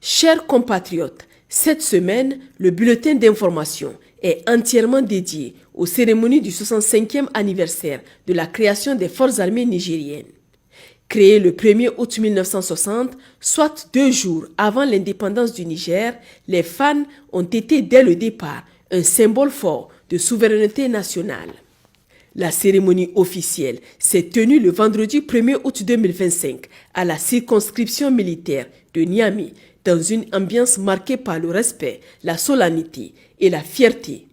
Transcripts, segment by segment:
Chers compatriotes, cette semaine, le bulletin d'information est entièrement dédié aux cérémonies du 65e anniversaire de la création des forces armées nigériennes. Créées le 1er août 1960, soit 2 jours avant l'indépendance du Niger, les fans ont été dès le départ un symbole fort de souveraineté nationale. La cérémonie officielle s'est tenue le vendredi 1er août 2025 à la circonscription militaire de Niamey, dans une ambiance marquée par le respect, la solennité et la fierté.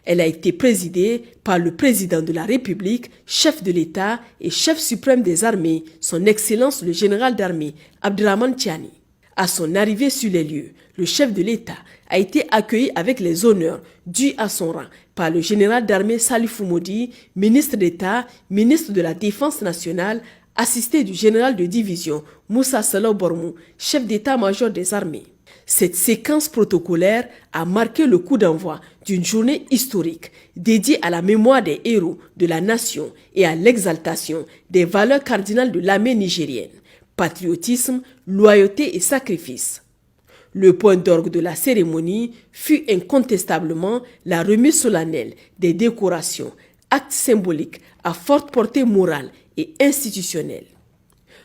Elle a été présidée par le président de la République, chef de l'État et chef suprême des armées, son Excellence le général d'armée Abdrahmane Tiani. À son arrivée sur les lieux, le chef de l'État a été accueilli avec les honneurs dus à son rang par le général d'armée Salifou Modi, ministre d'État, ministre de la Défense nationale, assisté du général de division Moussa Salou Bormou, chef d'état-major des armées. Cette séquence protocolaire a marqué le coup d'envoi d'une journée historique dédiée à la mémoire des héros de la nation et à l'exaltation des valeurs cardinales de l'armée nigérienne: patriotisme, loyauté et sacrifice. Le point d'orgue de la cérémonie fut incontestablement la remise solennelle des décorations, acte symbolique à forte portée morale et institutionnelle.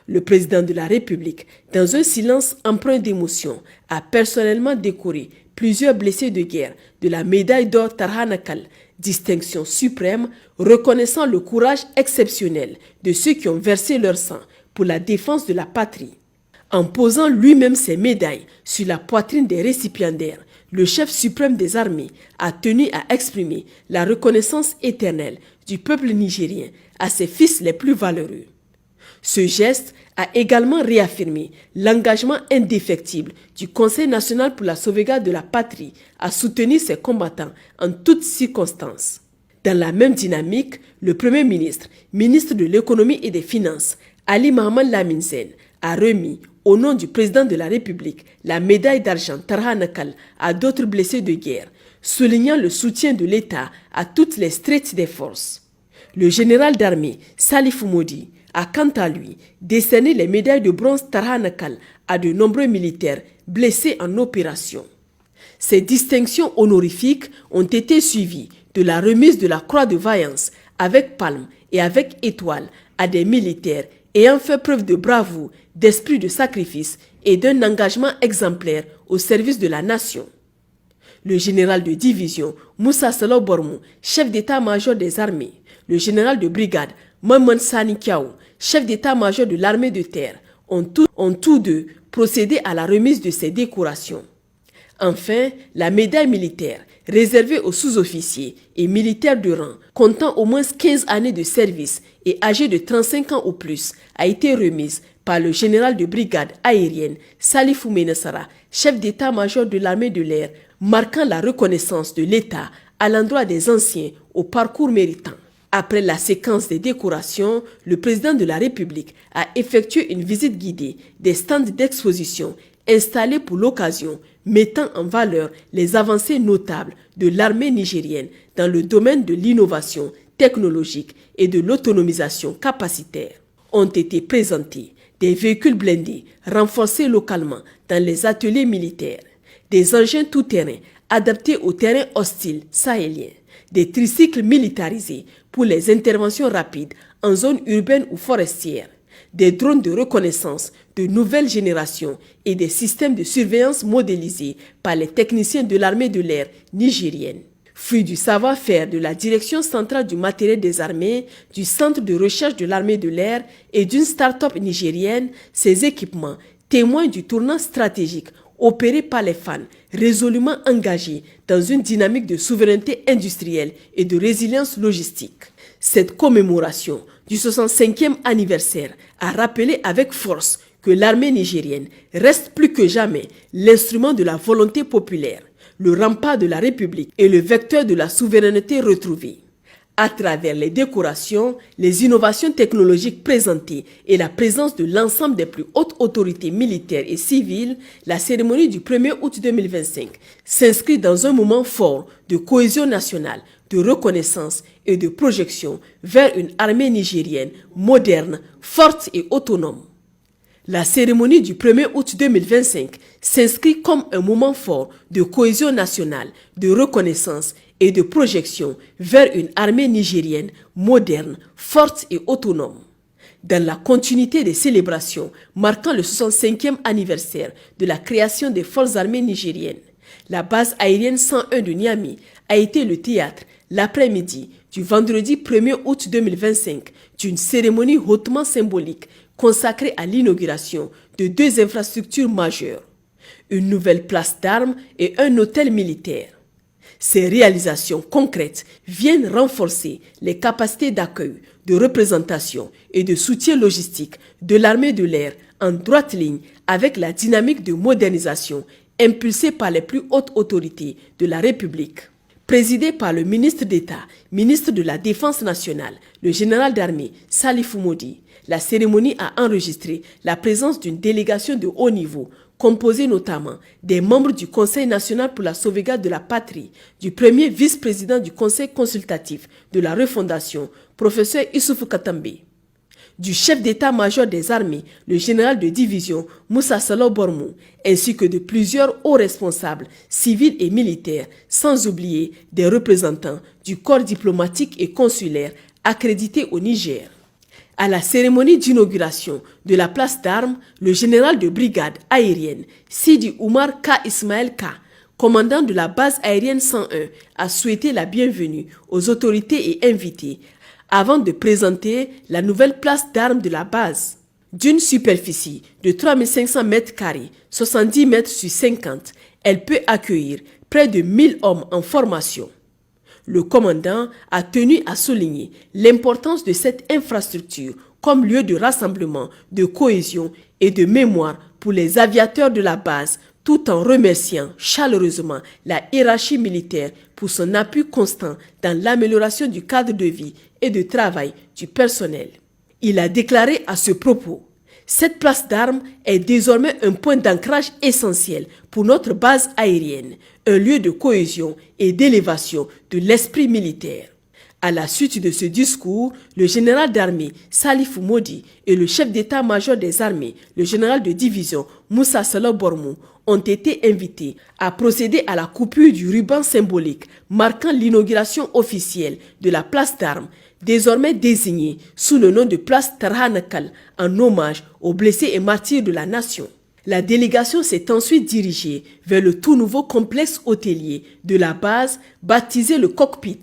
Le président de la République, dans un silence empreint d'émotion, a personnellement décoré plusieurs blessés de guerre de la médaille d'or Tarhanakal, distinction suprême reconnaissant le courage exceptionnel de ceux qui ont versé leur sang pour la défense de la patrie. En posant lui-même ses médailles sur la poitrine des récipiendaires, le chef suprême des armées a tenu à exprimer la reconnaissance éternelle du peuple nigérien à ses fils les plus valeureux. Ce geste a également réaffirmé l'engagement indéfectible du Conseil national pour la sauvegarde de la patrie à soutenir ses combattants en toutes circonstances. Dans la même dynamique, le Premier ministre, ministre de l'économie et des finances, Ali Mohamed Lamine Zen, a remis, au nom du président de la République, la médaille d'argent Tarhanakal à d'autres blessés de guerre, soulignant le soutien de l'État à toutes les strates des forces. Le général d'armée Salifou Modi a quant à lui décerné les médailles de bronze Tarhanakal à de nombreux militaires blessés en opération. Ces distinctions honorifiques ont été suivies de la remise de la croix de vaillance avec palme et avec étoile à des militaires ayant fait preuve de bravoure, d'esprit de sacrifice et d'un engagement exemplaire au service de la nation. Le général de division Moussa Salou Bormou, chef d'état-major des armées, le général de brigade Maman Sani Kiaou, chef d'état-major de l'armée de terre, ont tous deux procédé à la remise de ces décorations. Enfin, la médaille militaire, réservée aux sous-officiers et militaires de rang, comptant au moins 15 années de service et âgés de 35 ans ou plus, a été remise par le général de brigade aérienne Salifou Menessara, chef d'état-major de l'armée de l'air, marquant la reconnaissance de l'État à l'endroit des anciens au parcours méritant. Après la séquence des décorations, le président de la République a effectué une visite guidée des stands d'exposition installés pour l'occasion, mettant en valeur les avancées notables de l'armée nigérienne dans le domaine de l'innovation technologique et de l'autonomisation capacitaire. Ont été présentés des véhicules blindés renforcés localement dans les ateliers militaires, des engins tout-terrain adaptés aux terrains hostiles sahéliens, des tricycles militarisés pour les interventions rapides en zone urbaine ou forestière, des drones de reconnaissance de nouvelle génération et des systèmes de surveillance modélisés par les techniciens de l'armée de l'air nigérienne. Fruit du savoir-faire de la Direction centrale du matériel des armées, du Centre de recherche de l'armée de l'air et d'une start-up nigérienne, ces équipements témoignent du tournant stratégique opéré par les fans résolument engagés dans une dynamique de souveraineté industrielle et de résilience logistique. Cette commémoration du 65e anniversaire a rappelé avec force que l'armée nigérienne reste plus que jamais l'instrument de la volonté populaire, le rempart de la République et le vecteur de la souveraineté retrouvée. À travers les décorations, les innovations technologiques présentées et la présence de l'ensemble des plus hautes autorités militaires et civiles, la cérémonie du 1er août 2025 s'inscrit dans un moment fort de cohésion nationale, de reconnaissance et de projection vers une armée nigérienne moderne, forte et autonome. La cérémonie du 1er août 2025 s'inscrit comme un moment fort de cohésion nationale, de reconnaissance et de projection vers une armée nigérienne moderne, forte et autonome. Dans la continuité des célébrations marquant le 65e anniversaire de la création des forces armées nigériennes, la base aérienne 101 de Niamey a été le théâtre, l'après-midi du vendredi 1er août 2025, d'une cérémonie hautement symbolique consacrée à l'inauguration de 2 infrastructures majeures, une nouvelle place d'armes et un hôtel militaire. Ces réalisations concrètes viennent renforcer les capacités d'accueil, de représentation et de soutien logistique de l'armée de l'air en droite ligne avec la dynamique de modernisation impulsée par les plus hautes autorités de la République. Présidée par le ministre d'État, ministre de la Défense nationale, le général d'armée Salifou Modi, la cérémonie a enregistré la présence d'une délégation de haut niveau, composée notamment des membres du Conseil national pour la sauvegarde de la patrie, du premier vice-président du Conseil consultatif de la refondation, professeur Issoufou Katambe, du chef d'état-major des armées, le général de division Moussa Salo Bormou, ainsi que de plusieurs hauts responsables civils et militaires, sans oublier des représentants du corps diplomatique et consulaire accrédités au Niger. À la cérémonie d'inauguration de la place d'armes, le général de brigade aérienne Sidi Oumar K. Ismaël K., commandant de la base aérienne 101, a souhaité la bienvenue aux autorités et invités avant de présenter la nouvelle place d'armes de la base. D'une superficie de 3500 m², 70 mètres sur 50, elle peut accueillir près de 1000 hommes en formation. Le commandant a tenu à souligner l'importance de cette infrastructure comme lieu de rassemblement, de cohésion et de mémoire pour les aviateurs de la base, tout en remerciant chaleureusement la hiérarchie militaire pour son appui constant dans l'amélioration du cadre de vie et de travail du personnel. Il a déclaré à ce propos: cette place d'armes est désormais un point d'ancrage essentiel pour notre base aérienne, un lieu de cohésion et d'élévation de l'esprit militaire. À la suite de ce discours, le général d'armée Salifou Modi et le chef d'état-major des armées, le général de division Moussa Salo Bormou, ont été invités à procéder à la coupure du ruban symbolique marquant l'inauguration officielle de la place d'armes, désormais désignée sous le nom de place Tarhanakal, en hommage aux blessés et martyrs de la nation. La délégation s'est ensuite dirigée vers le tout nouveau complexe hôtelier de la base, baptisé le Cockpit.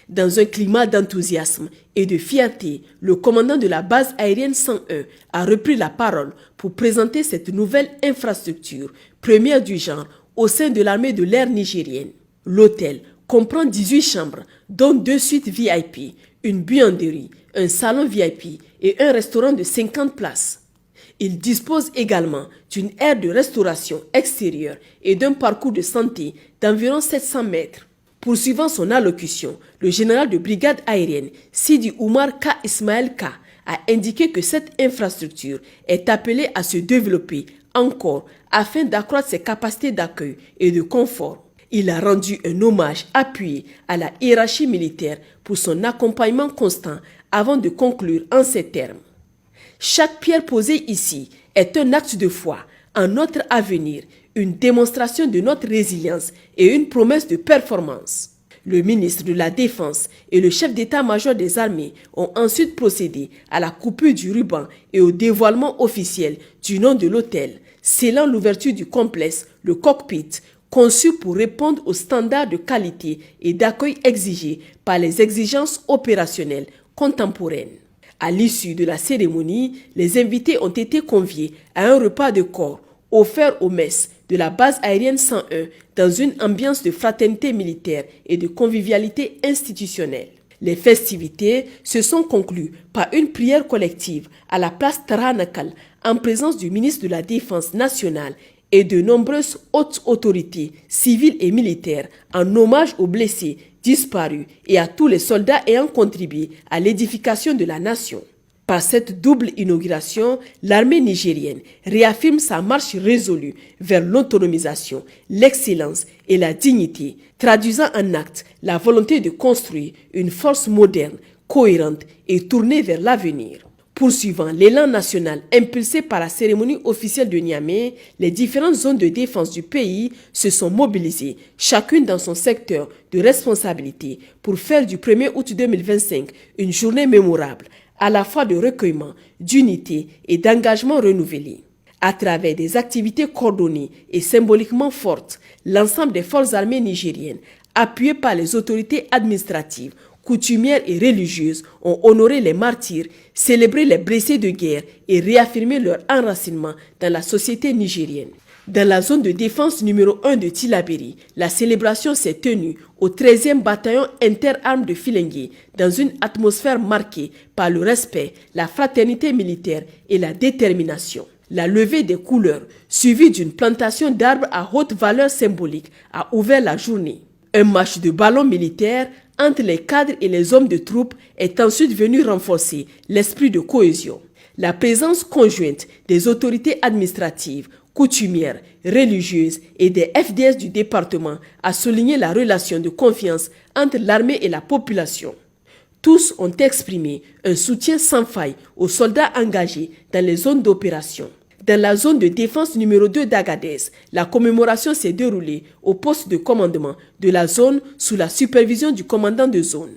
Dans un climat d'enthousiasme et de fierté, le commandant de la base aérienne 101 a repris la parole pour présenter cette nouvelle infrastructure, première du genre au sein de l'armée de l'air nigérienne. L'hôtel comprend 18 chambres, dont 2 suites VIP, une buanderie, un salon VIP et un restaurant de 50 places. Il dispose également d'une aire de restauration extérieure et d'un parcours de santé d'environ 700 mètres. Poursuivant son allocution, le général de brigade aérienne Sidi Oumar K. Ismaël K. a indiqué que cette infrastructure est appelée à se développer encore afin d'accroître ses capacités d'accueil et de confort. Il a rendu un hommage appuyé à la hiérarchie militaire pour son accompagnement constant avant de conclure en ces termes: chaque pierre posée ici est un acte de foi en notre avenir, une démonstration de notre résilience et une promesse de performance. Le ministre de la Défense et le chef d'état-major des armées ont ensuite procédé à la coupure du ruban et au dévoilement officiel du nom de l'hôtel, scellant l'ouverture du complexe, le Cockpit, conçu pour répondre aux standards de qualité et d'accueil exigés par les exigences opérationnelles contemporaines. À l'issue de la cérémonie, les invités ont été conviés à un repas de corps offert aux messes de la base aérienne 101 dans une ambiance de fraternité militaire et de convivialité institutionnelle. Les festivités se sont conclues par une prière collective à la place Tarhanakal en présence du ministre de la Défense nationale et de nombreuses hautes autorités civiles et militaires en hommage aux blessés, disparus et à tous les soldats ayant contribué à l'édification de la nation. Par cette double inauguration, l'armée nigérienne réaffirme sa marche résolue vers l'autonomisation, l'excellence et la dignité, traduisant en actes la volonté de construire une force moderne, cohérente et tournée vers l'avenir. Poursuivant l'élan national impulsé par la cérémonie officielle de Niamey, les différentes zones de défense du pays se sont mobilisées, chacune dans son secteur de responsabilité, pour faire du 1er août 2025 une journée mémorable, à la fois de recueillement, d'unité et d'engagement renouvelé. À travers des activités coordonnées et symboliquement fortes, l'ensemble des forces armées nigériennes, appuyées par les autorités administratives, coutumières et religieuses, ont honoré les martyrs, célébré les blessés de guerre et réaffirmé leur enracinement dans la société nigérienne. Dans la zone de défense numéro 1 de Tillabéri, la célébration s'est tenue au 13e bataillon interarmes de Filengue dans une atmosphère marquée par le respect, la fraternité militaire et la détermination. La levée des couleurs, suivie d'une plantation d'arbres à haute valeur symbolique, a ouvert la journée. Un match de ballon militaire entre les cadres et les hommes de troupe est ensuite venu renforcer l'esprit de cohésion. La présence conjointe des autorités administratives, coutumières, religieuses et des FDS du département a souligné la relation de confiance entre l'armée et la population. Tous ont exprimé un soutien sans faille aux soldats engagés dans les zones d'opération. Dans la zone de défense numéro 2 d'Agadez, la commémoration s'est déroulée au poste de commandement de la zone sous la supervision du commandant de zone.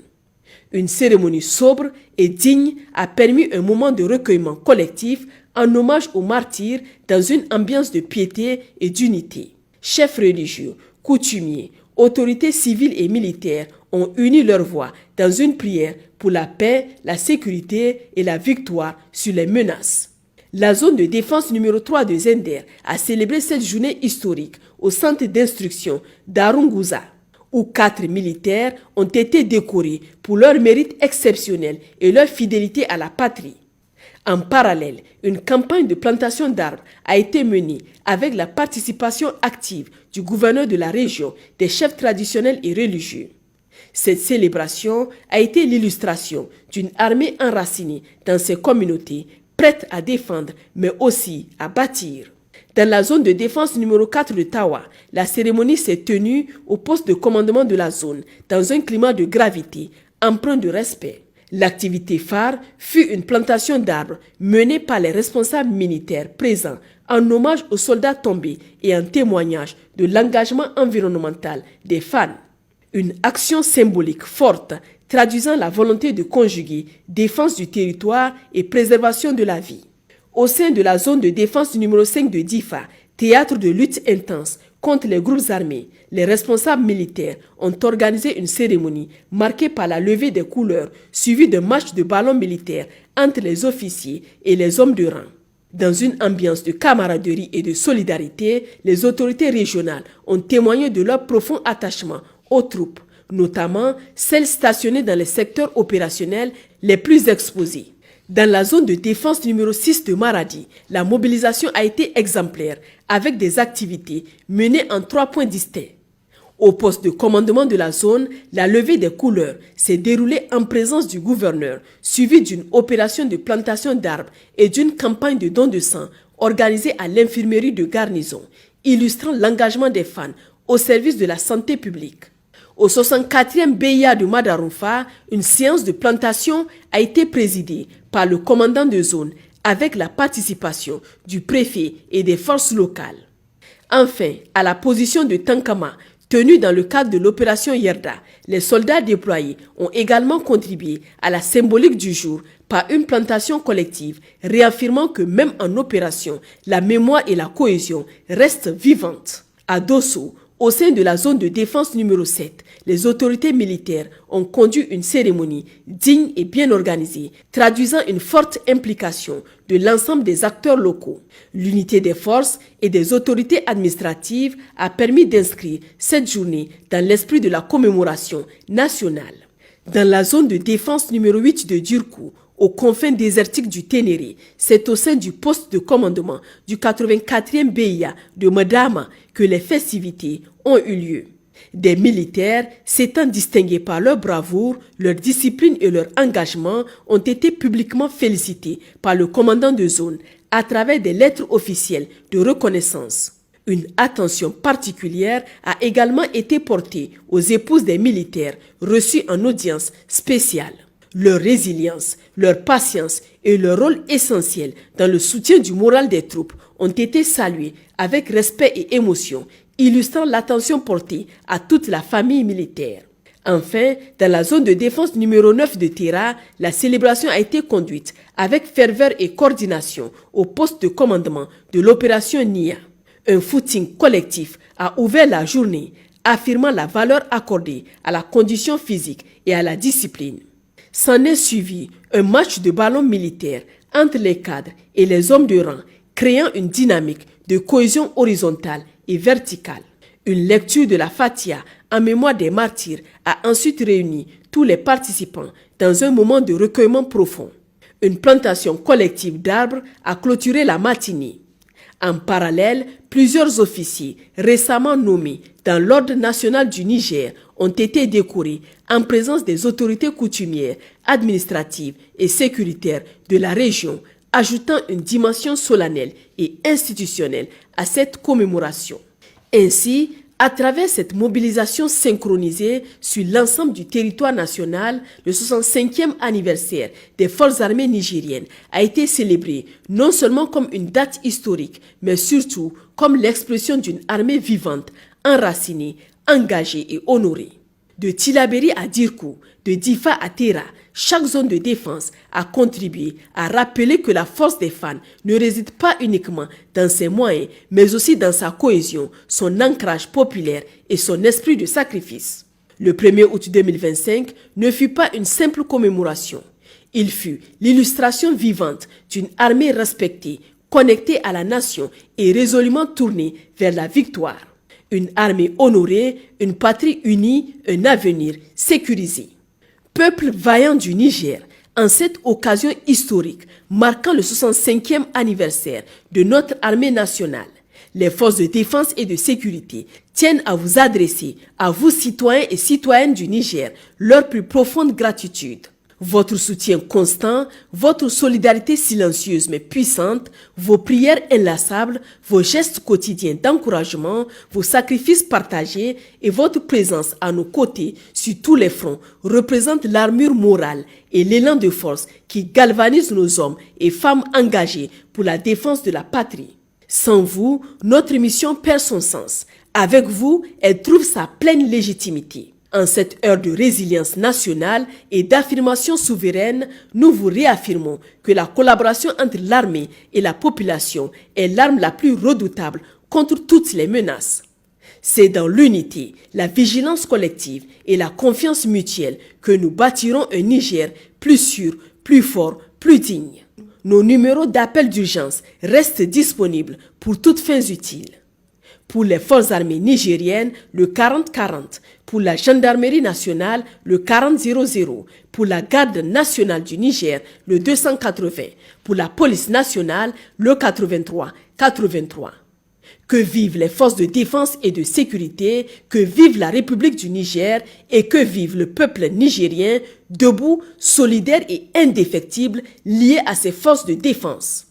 Une cérémonie sobre et digne a permis un moment de recueillement collectif en hommage aux martyrs dans une ambiance de piété et d'unité. Chefs religieux, coutumiers, autorités civiles et militaires ont uni leurs voix dans une prière pour la paix, la sécurité et la victoire sur les menaces. La zone de défense numéro 3 de Zender a célébré cette journée historique au centre d'instruction d'Arunguza, où 4 militaires ont été décorés pour leur mérite exceptionnel et leur fidélité à la patrie. En parallèle, une campagne de plantation d'arbres a été menée avec la participation active du gouverneur de la région, des chefs traditionnels et religieux. Cette célébration a été l'illustration d'une armée enracinée dans ses communautés, prête à défendre, mais aussi à bâtir. Dans la zone de défense numéro 4 de Tawa, la cérémonie s'est tenue au poste de commandement de la zone, dans un climat de gravité, empreint de respect. L'activité phare fut une plantation d'arbres menée par les responsables militaires présents en hommage aux soldats tombés et en témoignage de l'engagement environnemental des fans. Une action symbolique forte traduisant la volonté de conjuguer défense du territoire et préservation de la vie. Au sein de la zone de défense numéro 5 de Difa, théâtre de lutte intense contre les groupes armés, les responsables militaires ont organisé une cérémonie marquée par la levée des couleurs, suivie d'un match de ballon militaire entre les officiers et les hommes de rang. Dans une ambiance de camaraderie et de solidarité, les autorités régionales ont témoigné de leur profond attachement aux troupes, notamment celles stationnées dans les secteurs opérationnels les plus exposés. Dans la zone de défense numéro 6 de Maradi, la mobilisation a été exemplaire avec des activités menées en 3 points distincts. Au poste de commandement de la zone, la levée des couleurs s'est déroulée en présence du gouverneur, suivie d'une opération de plantation d'arbres et d'une campagne de don de sang organisée à l'infirmerie de garnison, illustrant l'engagement des fans au service de la santé publique. Au 64e BIA de Madaroufa, une séance de plantation a été présidée par le commandant de zone avec la participation du préfet et des forces locales. Enfin, à la position de Tankama, tenue dans le cadre de l'opération Yerda, les soldats déployés ont également contribué à la symbolique du jour par une plantation collective, réaffirmant que même en opération, la mémoire et la cohésion restent vivantes. À Dosso, au sein de la zone de défense numéro 7, les autorités militaires ont conduit une cérémonie digne et bien organisée, traduisant une forte implication de l'ensemble des acteurs locaux. L'unité des forces et des autorités administratives a permis d'inscrire cette journée dans l'esprit de la commémoration nationale. Dans la zone de défense numéro 8 de Djurkou, aux confins désertiques du Ténéré, c'est au sein du poste de commandement du 84e BIA de Madama que les festivités ont eu lieu. Des militaires s'étant distingués par leur bravoure, leur discipline et leur engagement ont été publiquement félicités par le commandant de zone à travers des lettres officielles de reconnaissance. Une attention particulière a également été portée aux épouses des militaires reçus en audience spéciale. Leur résilience, leur patience et leur rôle essentiel dans le soutien du moral des troupes ont été salués avec respect et émotion, illustrant l'attention portée à toute la famille militaire. Enfin, dans la zone de défense numéro 9 de Terra, la célébration a été conduite avec ferveur et coordination au poste de commandement de l'opération NIA. Un footing collectif a ouvert la journée, affirmant la valeur accordée à la condition physique et à la discipline. S'en est suivi un match de ballon militaire entre les cadres et les hommes de rang, créant une dynamique de cohésion horizontale et verticale. Une lecture de la Fatiha en mémoire des martyrs a ensuite réuni tous les participants dans un moment de recueillement profond. Une plantation collective d'arbres a clôturé la matinée. En parallèle, plusieurs officiers récemment nommés dans l'Ordre national du Niger ont été décorés en présence des autorités coutumières, administratives et sécuritaires de la région, ajoutant une dimension solennelle et institutionnelle à cette commémoration. Ainsi, à travers cette mobilisation synchronisée sur l'ensemble du territoire national, le 65e anniversaire des forces armées nigériennes a été célébré non seulement comme une date historique, mais surtout comme l'expression d'une armée vivante, enracinée, engagée et honorée. De Tillabéri à Dirkou, de Difa à Terra, chaque zone de défense a contribué à rappeler que la force des fans ne réside pas uniquement dans ses moyens, mais aussi dans sa cohésion, son ancrage populaire et son esprit de sacrifice. Le 1er août 2025 ne fut pas une simple commémoration. Il fut l'illustration vivante d'une armée respectée, connectée à la nation et résolument tournée vers la victoire. Une armée honorée, une patrie unie, un avenir sécurisé. Peuple vaillant du Niger, en cette occasion historique marquant le 65e anniversaire de notre armée nationale, les forces de défense et de sécurité tiennent à vous adresser, à vous citoyens et citoyennes du Niger, leur plus profonde gratitude. Votre soutien constant, votre solidarité silencieuse mais puissante, vos prières inlassables, vos gestes quotidiens d'encouragement, vos sacrifices partagés et votre présence à nos côtés sur tous les fronts représentent l'armure morale et l'élan de force qui galvanise nos hommes et femmes engagés pour la défense de la patrie. Sans vous, notre mission perd son sens. Avec vous, elle trouve sa pleine légitimité. En cette heure de résilience nationale et d'affirmation souveraine, nous vous réaffirmons que la collaboration entre l'armée et la population est l'arme la plus redoutable contre toutes les menaces. C'est dans l'unité, la vigilance collective et la confiance mutuelle que nous bâtirons un Niger plus sûr, plus fort, plus digne. Nos numéros d'appel d'urgence restent disponibles pour toutes fins utiles. Pour les forces armées nigériennes, le 40-40. Pour la gendarmerie nationale, le 40-00. Pour la garde nationale du Niger, le 280. Pour la police nationale, le 83-83. Que vivent les forces de défense et de sécurité, que vive la République du Niger et que vive le peuple nigérien, debout, solidaire et indéfectible, lié à ses forces de défense.